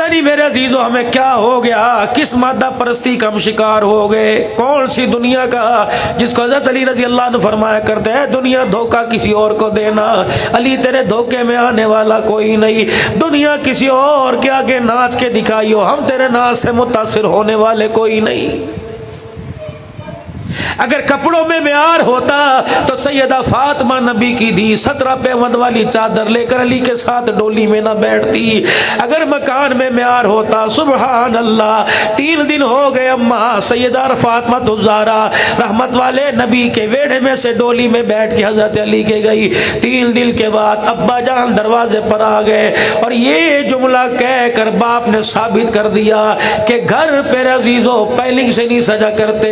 نہیں میرے عزیزو ہمیں کیا ہو گیا، کس مادہ پرستی کا ہم شکار ہو گئے، کون سی دنیا کا، جس کو حضرت علی رضی اللہ عنہ فرمایا کرتے ہیں دنیا دھوکہ کسی اور کو دینا، علی تیرے دھوکے میں آنے والا کوئی نہیں، دنیا کسی اور کے آگے ناچ کے دکھائیو، ہم تیرے ناچ سے متاثر ہونے والے کوئی نہیں۔ اگر کپڑوں میں معیار ہوتا تو سیدہ فاطمہ نبی کی دی 17 پیوند والی چادر لے کر علی کے ساتھ ڈولی میں نہ بیٹھتی، اگر مکان میں معیار ہوتا سبحان اللہ 3 دن ہو گئے اماں سیدہ فاطمہ الزہرا رحمت والے نبی کے ویڑے میں سے ڈولی میں بیٹھ کے حضرت علی کے گئی، 3 دن کے بعد ابا جان دروازے پر آ گئے اور یہ جملہ کہہ کر باپ نے ثابت کر دیا کہ گھر میرے عزیزو پیلنگ سے نہیں سجا کرتے،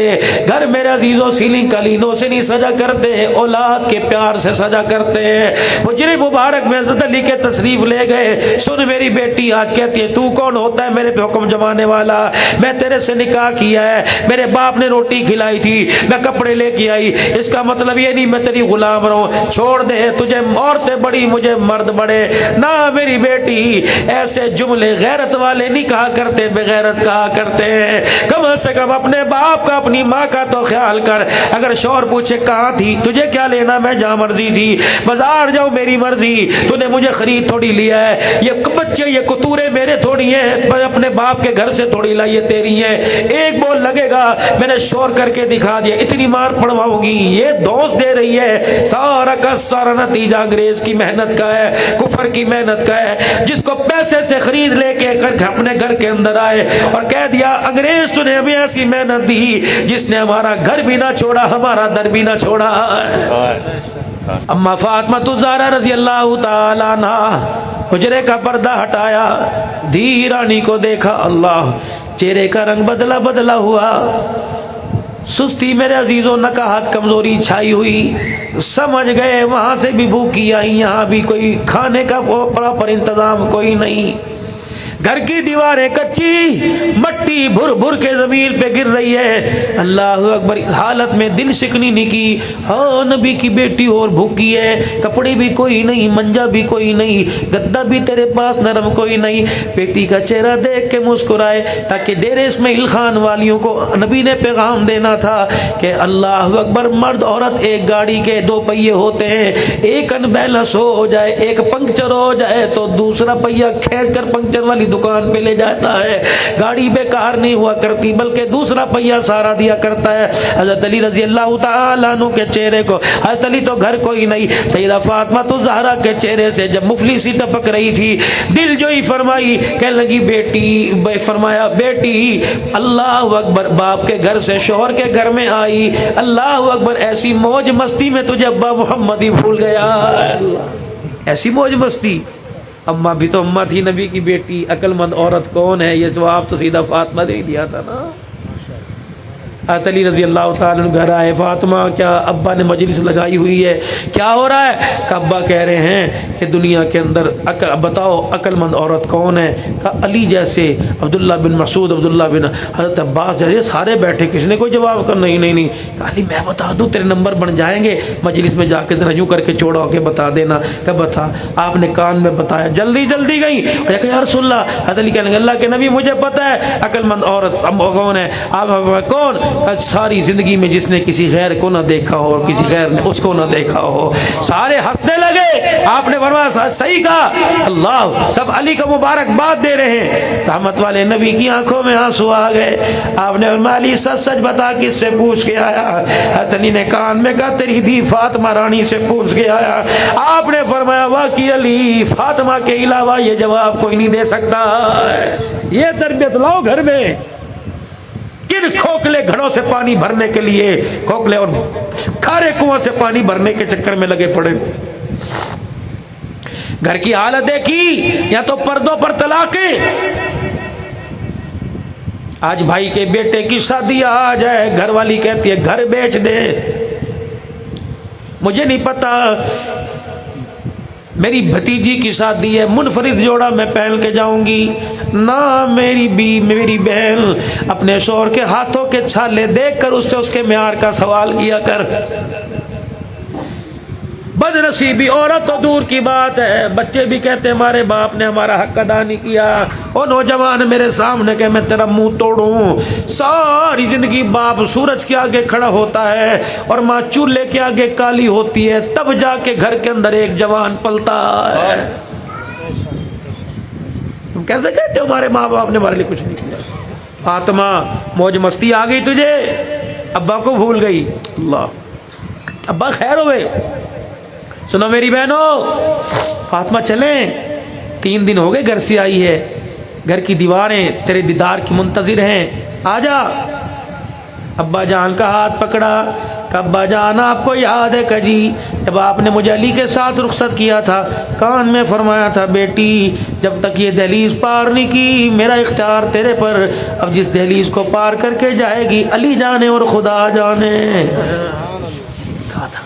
گھر میرے عزیزو سیلنگ کلینوں سے نہیں سجا کرتے، اولاد کے پیار سے سجا کرتے ہیں۔ مجرے مبارک میں حضرت علی کے تشریف لے گئے، سن میری بیٹی آج کہتی ہے تو کون ہوتا ہے میرے پہ حکم جمانے والا، میں تیرے سے نکاح کیا ہے، میرے باپ نے روٹی کھلائی تھی، میں کپڑے لے کے آئی، اس کا مطلب یہ نہیں میں تیری غلام رہوں، چھوڑ دے تجھے عورتیں بڑی مجھے مرد بڑے، نہ میری بیٹی ایسے جملے غیرت والے نہیں کہا کرتے، بے غیرت کہا کرتے ہیں۔ کم سے کم اپنے باپ کا اپنی ماں کا تو خیال کر، اگر شوہر پوچھے کہاں تھی، تجھے کیا لینا، میں جہاں مرضی تھی، بازار جاؤ میری مرضی، تو نے مجھے خرید تھوڑی لیا ہے، یہ بچے یہ کتورے میرے تھوڑی ہیں، میں اپنے باپ کے گھر سے تھوڑی لائی یہ تیری ہیں، ایک بول لگے گا میں نے شور کر کے دکھا دیا، اتنی مار پڑواؤں گی، یہ دوست دے رہی ہے، سارا کا سارا نتیجہ انگریز کی محنت کا ہے، کفر کی محنت کا ہے، جس کو پیسے سے خرید لے کے اپنے گھر کے اندر آئے اور کہہ دیا انگریز تو نے ہمیں ایسی محنت دی جس نے ہمارا گھر بھی نہ چھوڑا ہمارا در بھی نہ چھوڑا۔ اما فاطمہ الزہرا رضی اللہ تعالی عنہ حجرے کا پردہ ہٹایا، دھی رانی کو دیکھا، اللہ چہرے کا رنگ بدلا بدلا ہوا، سستی میرے عزیزوں نکاہت کمزوری چھائی ہوئی، سمجھ گئے وہاں سے بھی بھوکی آئی، یہاں بھی کوئی کھانے کا پراپر انتظام کوئی نہیں، گھر کی دیواریں کچی، مٹی بھر بھر کے زمین پہ گر رہی ہے، اللہ اکبر، اس حالت میں دل شکنی نہیں کی، ہاں نبی کی بیٹی اور بھوکی ہے، کپڑے بھی کوئی نہیں، منجا بھی کوئی نہیں، گدا بھی تیرے پاس نرم کوئی نہیں، بیٹی کا چہرہ دیکھ کے مسکرائے، تاکہ ڈیرے اسماعیل خان والیوں کو نبی نے پیغام دینا تھا کہ اللہ اکبر، مرد عورت ایک گاڑی کے 2 پہیے ہوتے ہیں، ایک انبیلنس ہو جائے، ایک پنکچر ہو جائے تو دوسرا پہیا کھینچ کر پنکچر والی دکان پہ لے جاتا ہے، گاڑی بیکار نہیں ہوا کرتی بلکہ دوسرا پہیا سہارا دیا کرتا ہے۔ حضرت علی رضی اللہ تعالیٰ عنہ کے چہرے کو، حضرت علی تو گھر کوئی نہیں، سیدہ فاطمہ الزہرا کے چہرے سے جب مفلسی ٹپک رہی تھی، دل جوئی فرمائی، کہنے لگی بیٹی، فرمایا بیٹی اللہ اکبر، باپ کے گھر سے شوہر کے گھر میں آئی، اللہ اکبر، ایسی موج مستی میں تجھے ابا محمد ہی بھول گیا، ایسی موج مستی، اماں بھی تو اماں تھی نبی کی بیٹی، عقل مند عورت کون ہے، یہ جواب تو سیدھا فاطمہ نے دیا تھا نا۔ حضرت علی رضی اللہ تعالیٰ عنہ گھر آئے، فاطمہ کیا ابا نے مجلس لگائی ہوئی ہے، کیا ہو رہا ہے؟ کہ ابا کہہ رہے ہیں کہ دنیا کے اندر بتاؤ عقل مند عورت کون ہے؟ کہ علی جیسے، عبداللہ بن مسعود، عبداللہ بن حضرت عباس جیسے، سارے بیٹھے، کسی نے کوئی جواب کر نہیں نہیں نہیں، کہ علی میں بتا دوں تیرے نمبر بن جائیں گے، مجلس میں جا کے ذرا یوں کر کے چوڑا ہو کے بتا دینا، کہ بتا، آپ نے کان میں بتایا، جلدی جلدی گئی، کہ یا رسول اللہ، حضرت علی کہنے لگے اللہ کے نبی مجھے پتا ہے عقل مند عورت کون ہے، آپ کون؟ ساری زندگی میں جس نے کسی غیر کو نہ دیکھا ہو اور کسی غیر نے اس کو نہ دیکھا ہو، سارے ہنسنے لگے، آپ نے فرمایا صحیح کہا، اللہ سب علی کا مبارک بات دے رہے ہیں، رحمت والے نبی کی آنکھوں میں آنسو آ گئے، آپ نے فرمایا علی سچ سچ بتا کس سے پوچھ کے آیا؟ حضرت علی نے کان میں کہا تیری دی فاطمہ رانی سے پوچھ کے آیا، آپ نے فرمایا واقعی علی فاطمہ کے علاوہ یہ جواب کوئی نہیں دے سکتا، یہ تربیت لاؤ گھر میں، کن کھوکھلے گھڑوں سے پانی بھرنے کے لیے، کھوکھلے اور کھارے کنویں سے پانی بھرنے کے چکر میں لگے پڑے، گھر کی حالت دیکھی، یا تو پردوں پر طلاقیں، آج بھائی کے بیٹے کی شادی آ جائے، گھر والی کہتی ہے گھر بیچ دے، مجھے نہیں پتا، میری بھتیجی کی شادی ہے، منفرد جوڑا میں پہن کے جاؤں گی، نہ میری بہن اپنے شوہر کے ہاتھوں کے چھالے دیکھ کر اس سے اس کے معیار کا سوال کیا کر، بدنصیبی عورت تو دور کی بات ہے، بچے بھی کہتے ہیں ہمارے باپ نے ہمارا حق ادا نہیں کیا۔ اور نوجوان میرے سامنے کہ میں تیرا منہ توڑوں، ساری زندگی باپ سورج کے آگے کھڑا ہوتا ہے اور ماں چولہے کے آگے کالی ہوتی ہے، تب جا کے گھر کے اندر ایک جوان پلتا ہے۔ تم کیسے کہتے ہو ہمارے ماں باپ نے ہمارے لیے کچھ نہیں کیا؟ فاطمہ موج مستی آ گئی تجھے، ابا کو بھول گئی۔ اللہ، ابا خیر ہوئے؟ سنو میری بہنوں، فاطمہ چلیں، 3 دن ہو گئے گھر سے آئی ہے، گھر کی دیواریں تیرے دیدار کی منتظر ہیں، آ جا۔ ابا جان کا ہاتھ پکڑا کہ ابا جان آپ کو یاد ہے کہ جی جب آپ نے مجھے علی کے ساتھ رخصت کیا تھا، کان میں فرمایا تھا بیٹی جب تک یہ دہلیز پار نہیں کی میرا اختیار تیرے پر، اب جس دہلیز کو پار کر کے جائے گی علی جانے اور خدا جانے۔ کہا تھا،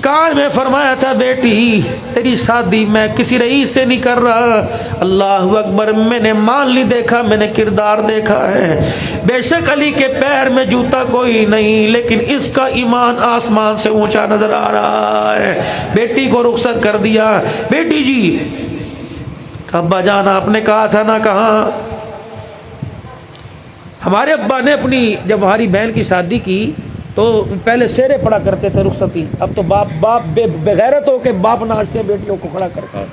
کان میں فرمایا تھا بیٹی تیری شادی میں کسی رئیس سے نہیں کر رہا، اللہ اکبر، میں نے مال نہیں دیکھا، میں نے کردار دیکھا ہے۔ بے شک علی کے پیر میں جوتا کوئی نہیں، لیکن اس کا ایمان آسمان سے اونچا نظر آ رہا ہے۔ بیٹی کو رخصت کر دیا۔ بیٹی جی، ابا جان آپ نے کہا تھا نہ کہاں؟ ہمارے ابا نے اپنی جب ہماری بہن کی شادی کی تو پہلے سیرے پڑا کرتے تھے رخصتی، اب تو باپ بغیرت ہو کے باپ ناچتے بیٹیوں کو کھڑا کرتا ہے۔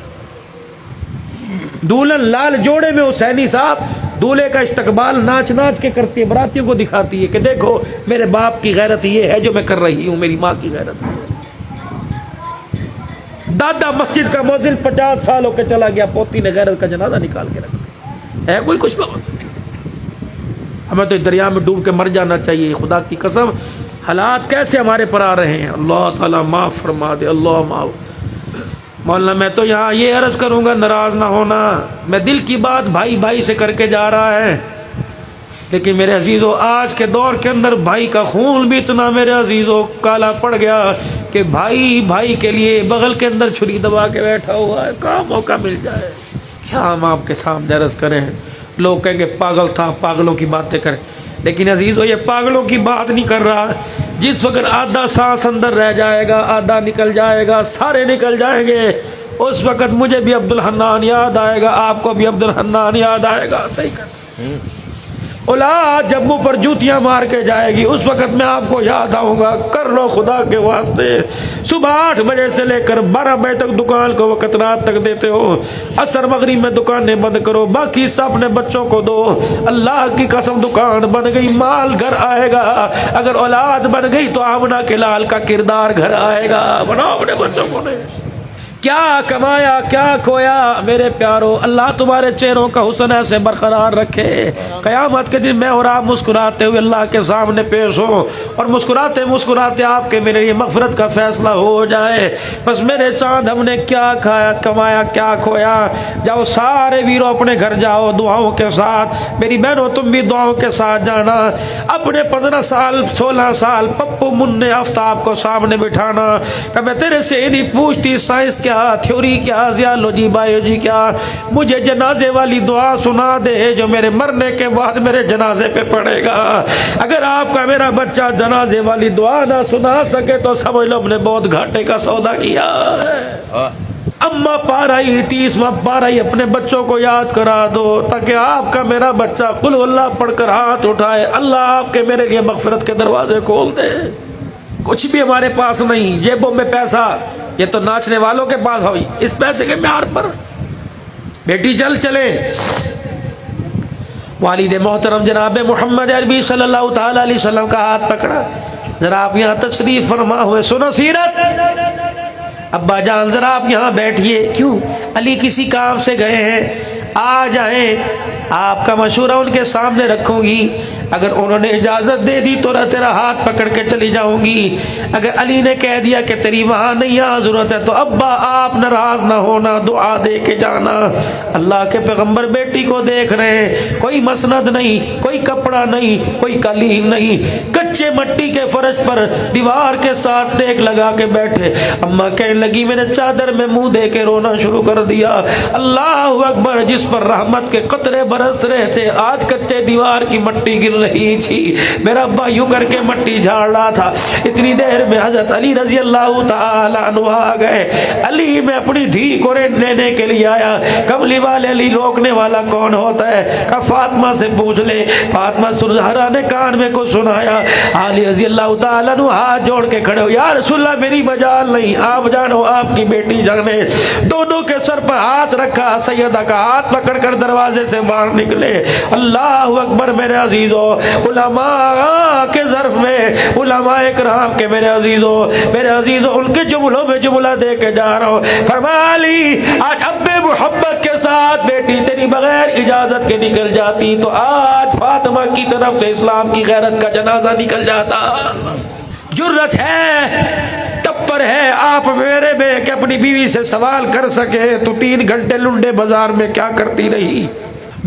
دولہن لال جوڑے میں حسینی صاحب دولہے کا استقبال ناچ ناچ کے کرتی ہے، براتیوں کو دکھاتی ہے کہ دیکھو میرے باپ کی غیرت یہ ہے جو میں کر رہی ہوں، میری ماں کی غیرت ہے۔ دادا مسجد کا مؤذن 50 سال ہو کے چلا گیا، پوتی نے غیرت کا جنازہ نکال کے رکھ دیا ہے۔ کوئی کچھ نہ، ہمیں تو دریا میں ڈوب کے مر جانا چاہیے۔ خدا کی قسم حالات کیسے ہمارے پر آ رہے ہیں، اللہ تعالیٰ معاف فرما دے، اللہ معاف۔ مولانا میں تو یہاں یہ عرض کروں گا، ناراض نہ ہونا، میں دل کی بات بھائی بھائی سے کر کے جا رہا ہے، لیکن میرے عزیزو آج کے دور کے اندر بھائی کا خون بھی اتنا میرے عزیزو کالا پڑ گیا کہ بھائی بھائی کے لیے بغل کے اندر چھری دبا کے بیٹھا ہوا ہے، کہاں موقع مل جائے کیا ہم آپ کے سامنے عرض کریں۔ لوگ کہیں گے پاگل تھا، پاگلوں کی باتیں کریں، لیکن عزیزو یہ پاگلوں کی بات نہیں کر رہا۔ جس وقت آدھا سانس اندر رہ جائے گا، آدھا نکل جائے گا، سارے نکل جائیں گے، اس وقت مجھے بھی عبد الحنان یاد آئے گا، آپ کو بھی عبد الحنان یاد آئے گا۔ صحیح کرتا اولاد جب منہ پر جوتیاں مار کے جائے گی، اس وقت میں آپ کو یاد آؤں گا۔ کر لو خدا کے واسطے، صبح 8 بجے سے لے کر 12 بجے تک دکان کو وقت رات تک دیتے ہو، عصر مغرب میں دکانیں بند کرو، باقی سب اپنے بچوں کو دو۔ اللہ کی قسم دکان بن گئی، مال گھر آئے گا۔ اگر اولاد بن گئی تو آمنہ کے لال کا کردار گھر آئے گا۔ بناؤ اپنے بچوں کو نے کیا کمایا کیا کھویا، میرے پیارو اللہ تمہارے چہروں کا حسن ایسے برقرار رکھے، قیامت کے دن میں اور آپ مسکراتے ہوئے اللہ کے سامنے پیش ہو، اور مسکراتے مسکراتے آپ کے میرے لیے مغفرت کا فیصلہ ہو جائے۔ بس میرے چاند ہم نے کیا کھایا کمایا کیا کھویا؟ جاؤ سارے ویروں اپنے گھر جاؤ دعاؤں کے ساتھ، میری بہنوں تم بھی دعاؤں کے ساتھ جانا۔ اپنے 15 سال 16 سال پپو منع آفتاب کو سامنے بٹھانا کہ میں تیرے سے نہیں پوچھتی سائنس کیا، تھیوری کیا، زیالوجی بایولوجی کیا، مجھے جنازے والی دعا سنا دے جو میرے مرنے کے بعد میرے جنازے پہ پڑے گا۔ اگر آپ کا میرا بچہ جنازے والی دعا نہ سنا سکے تو سمجھ لو ہم نے بہت گھاٹے کا سودا کیا ہے۔ اما پارائی 30واں پارائی اپنے بچوں کو یاد کرا دو تاکہ آپ کا میرا بچہ قل اللہ پڑھ کر ہاتھ اٹھائے، اللہ آپ کے میرے لیے مغفرت کے دروازے کھول دے۔ کچھ بھی ہمارے پاس نہیں، جیبوں میں پیسہ، یہ تو ناچنے والوں کے پاس ہوئی، اس پیسے کے معیار پر بیٹی چلے۔ والد محترم جناب محمد عربی صلی اللہ تعالی علیہ وسلم کا ہاتھ پکڑا، ذرا آپ یہاں تشریف فرما ہوئے، سنو سیرت۔ ابا جان ذرا آپ یہاں بیٹھیے، کیوں علی کسی کام سے گئے ہیں، آ جائیں، آپ کا مشورہ ان کے سامنے رکھوں گی، اگر انہوں نے اجازت دے دی تو تیرا ہاتھ پکڑ کے چلی جاؤں گی، اگر علی نے کہہ دیا کہ تیری وہاں نہیں یہاں ضرورت ہے تو ابا آپ ناراض نہ ہونا، دعا دے کے جانا۔ اللہ کے پیغمبر بیٹی کو دیکھ رہے ہیں، کوئی مسند نہیں، کوئی کپڑا نہیں، کوئی قالین نہیں، کچے مٹی کے فرش پر دیوار کے ساتھ ٹیک لگا کے بیٹھے۔ اماں کہنے لگی میں نے چادر میں منہ دے کے رونا شروع کر دیا۔ اللہ اکبر، جس پر رحمت کے قطرے برس رہے تھے آج کچے دیوار کی مٹی گر رہی تھی، میرا ابا یوں کر کے مٹی جھاڑ رہا تھا، اتنی دیر میں حضرت علی رضی اللہ تعالیٰ عنہ آ گئے۔ علی میں اپنی دھی کو لینے کے لیے آیا۔ کملی والے علی روکنے والا کون ہوتا ہے؟ کہ فاطمہ سے پوچھ لے۔ فاطمہ زہرا نے کان میں کو سنایا۔ علی رضی اللہ تعالیٰ عنہ ہاتھ جوڑ کے کھڑے ہو، یا رسول اللہ میری مجال نہیں، آپ جانو آپ کی بیٹی جانے۔ دونوں کے سر پر ہاتھ رکھا، سیدہ کا ہاتھ پکڑ کر دروازے سے باہر نکلے۔ اللہ اکبر میرے عزیزو، علماء کے ظرف میں علماء کرام کے میرے عزیزو ان کے جملوں میں جملہ دے کے جا رہا ہوں۔ فرمایا علی آج اب محبت کے ساتھ بیٹی تیری بغیر اجازت کے نکل جاتی تو آج فاطمہ کی طرف سے اسلام کی غیرت کا جنازہ نکل جاتا۔ جرت ہے، ٹپر ہے آپ میرے میں کہ اپنی بیوی سے سوال کر سکے تو 3 گھنٹے لنڈے بازار میں کیا کرتی رہی؟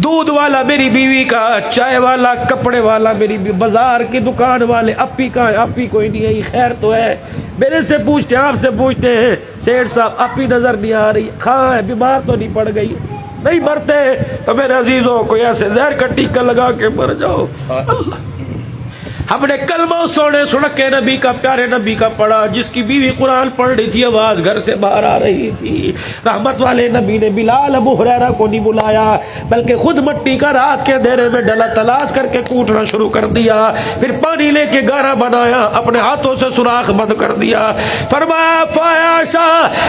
دودھ والا میری بیوی کا، چائے والا، کپڑے والا میری بازار کی دکان والے، اپی کا اپی کوئی نہیں ہے، خیر تو ہے؟ میرے سے پوچھتے ہیں، آپ سے پوچھتے ہیں، سیٹھ صاحب اپی نظر نہیں آ رہی، خواہ بیمار تو نہیں پڑ گئی؟ نہیں مرتے تو میرے عزیزوں کوئی ایسے زہر کا ٹیکا لگا کے مر جاؤ۔ اللہ، ہم نے کلمہ سونے سنکے نبی کا، پیارے نبی کا پڑھا، جس کی بیوی قرآن پڑھ رہی تھی، آواز گھر سے باہر آ رہی تھی۔ رحمت والے نبی نے بلال ابو ہریرہ کو نہیں بلایا بلکہ خود مٹی کا رات کے اندھیرے میں ڈلا تلاش کر کے کوٹنا شروع کر دیا، پھر پانی لے کے گارا بنایا، اپنے ہاتھوں سے سوراخ بند کر دیا۔ فرمایا فائشہ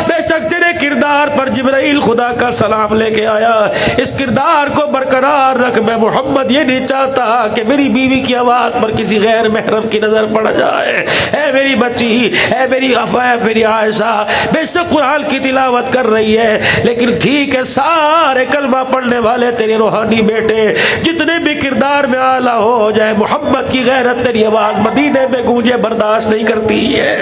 بے شک تیرے کردار پر جبرائیل خدا کا سلام لے کے آیا، اس کردار کو برقرار رکھ، میں محمد یہ نہیں چاہتا کہ میری بیوی کی آواز پر کسی غیر محرم کی نظر پڑ جائے۔ اے میری بچی، اے میری افائف، میری عائشہ بے شک قرآن کی تلاوت کر رہی ہے، لیکن ٹھیک ہے سارے کلمہ پڑھنے والے تیرے روحانی بیٹے جتنے بھی کردار میں اعلیٰ ہو جائے، محمد کی غیرت تیری آواز مدینے میں گونجے برداشت نہیں کرتی ہے۔